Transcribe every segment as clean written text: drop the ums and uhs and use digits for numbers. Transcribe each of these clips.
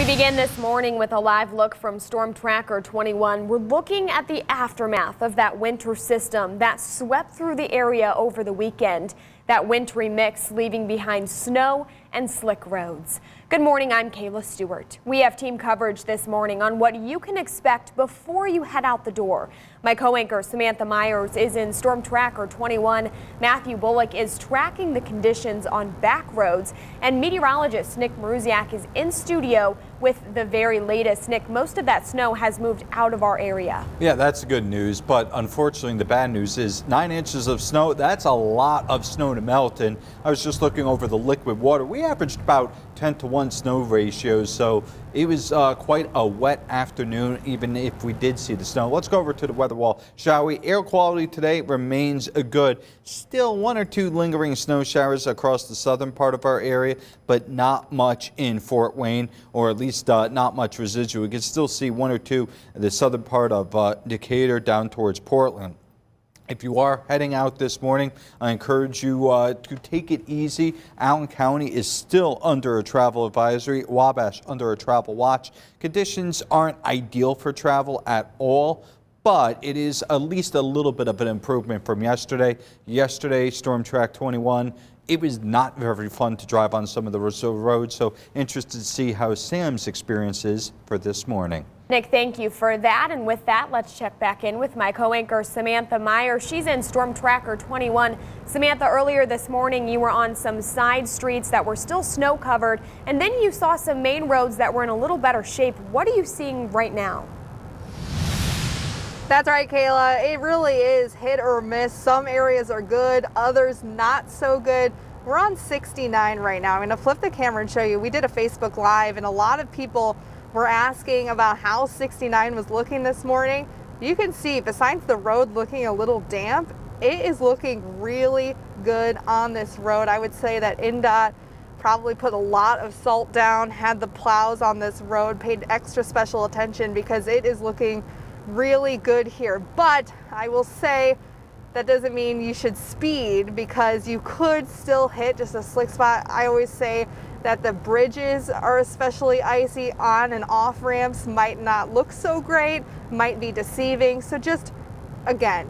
Begin this morning with a live look from Storm Tracker 21. We're looking at the aftermath of that winter system that swept through the area over the weekend. That wintry mix leaving behind snow and slick roads. Good morning, I'm Kayla Stewart. We have team coverage this morning on what you can expect before you head out the door. My co-anchor Samantha Myers is in Storm Tracker 21. Matthew Bullock is tracking the conditions on back roads, and meteorologist Nick Maruziak is in studio with the very latest. Nick, most of that snow has moved out of our area. Yeah, that's good news, but unfortunately the bad news is 9 inches of snow. That's a lot of snow to melt, and I was just looking over the liquid water. We averaged about 10-to-1 snow ratios, so it was quite a wet afternoon, even if we did see the snow. Let's go over to the weather wall, shall we? Air quality today remains good. Still 1 or 2 lingering snow showers across the southern part of our area, but not much in Fort Wayne, or at least not much residual. We can still see 1 or 2 in the southern part of Decatur down towards Portland. If you are heading out this morning, I encourage you to take it easy. Allen County is still under a travel advisory. Wabash under a travel watch. Conditions aren't ideal for travel at all, but it is at least a little bit of an improvement from yesterday. Yesterday, Storm Track 21, it was not very fun to drive on some of the roads, so interested to see how Sam's experience is for this morning. Nick, thank you for that. And with that, let's check back in with my co-anchor Samantha Myers. She's in Storm Tracker 21. Samantha, earlier this morning you were on some side streets that were still snow covered, and then you saw some main roads that were in a little better shape. What are you seeing right now? That's right, Kayla. It really is hit or miss. Some areas are good, others not so good. We're on 69 right now. I'm going to flip the camera and show you. We did a Facebook Live, and a lot of people were asking about how 69 was looking this morning. You can see, besides the road looking a little damp, it is looking really good on this road. I would say that INDOT probably put a lot of salt down, had the plows on this road, paid extra special attention because it is looking really good here. But I will say that doesn't mean you should speed, because you could still hit just a slick spot. I always say that the bridges are especially icy. On and off ramps might not look so great, might be deceiving. So just, again,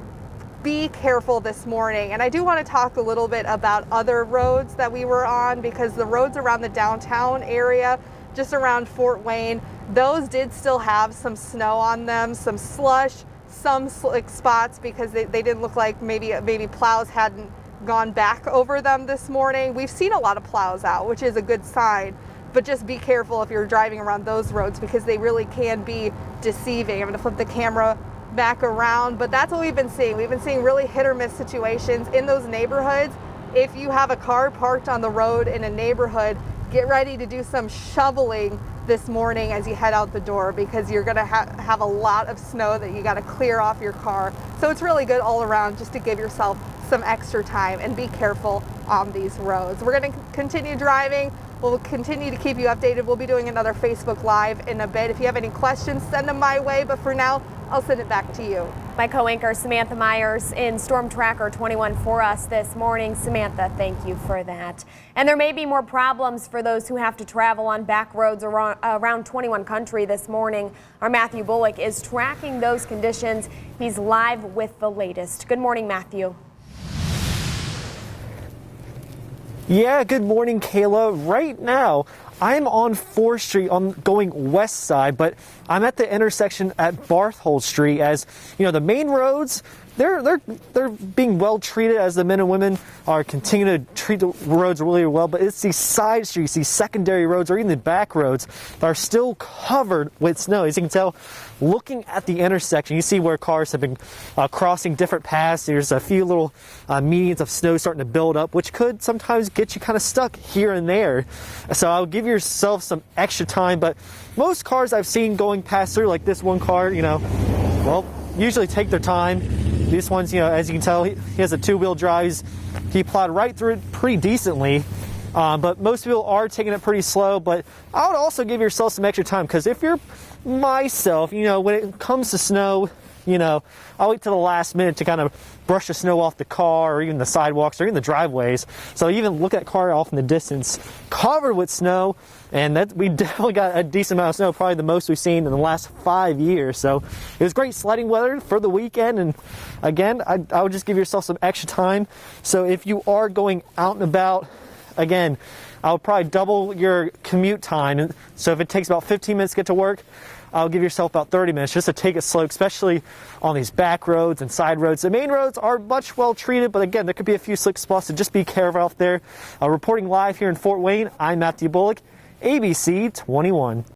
be careful this morning. And I do want to talk a little bit about other roads that we were on, because the roads around the downtown area, just around Fort Wayne, those did still have some snow on them, some slush, some slick spots, because they didn't look like maybe plows hadn't gone back over them this morning. We've seen a lot of plows out, which is a good sign, but just be careful if you're driving around those roads, because they really can be deceiving. I'm going to flip the camera back around, but that's what we've been seeing. We've been seeing really hit or miss situations in those neighborhoods. If you have a car parked on the road in a neighborhood, get ready to do some shoveling this morning as you head out the door, because you're going to have a lot of snow that you got to clear off your car. So it's really good all around, just to give yourself some extra time and be careful on these roads. We're going to continue driving. We'll continue to keep you updated. We'll be doing another Facebook Live in a bit. If you have any questions, send them my way. But for now, I'll send it back to you. My co-anchor Samantha Myers in Storm Tracker 21 for us this morning. Samantha, thank you for that. And there may be more problems for those who have to travel on back roads around 21 Country this morning. Our Matthew Bullock is tracking those conditions. He's live with the latest. Good morning, Matthew. Yeah, good morning, Kayla. Right now, I'm on 4th Street going west side, but I'm at the intersection at Barthold Street. As you know, the main roads, they're being well treated, as the men and women are continuing to treat the roads really well. But it's these side streets, these secondary roads, or even the back roads that are still covered with snow. As you can tell, looking at the intersection, you see where cars have been crossing different paths. There's a few little medians of snow starting to build up, which could sometimes get you kind of stuck here and there. So I'll give yourself some extra time. But most cars I've seen going past through, like this one car, well, usually take their time. This one's, as you can tell, he has a 2-wheel drive. He plowed right through it pretty decently. But most people are taking it pretty slow. But I would also give yourself some extra time, because if you're myself, when it comes to snow, I'll wait till the last minute to kind of brush the snow off the car or even the sidewalks or even the driveways. So I even look at car off in the distance covered with snow, and that we definitely got a decent amount of snow, probably the most we've seen in the last 5 years. So it was great sledding weather for the weekend, and again, I would just give yourself some extra time. So if you are going out and about, again, I'll probably double your commute time. So if it takes about 15 minutes to get to work, I'll give yourself about 30 minutes just to take it slow, especially on these back roads and side roads. The main roads are much well treated, but again, there could be a few slick spots, so just be careful out there. Reporting live here in Fort Wayne, I'm Matthew Bullock, ABC 21.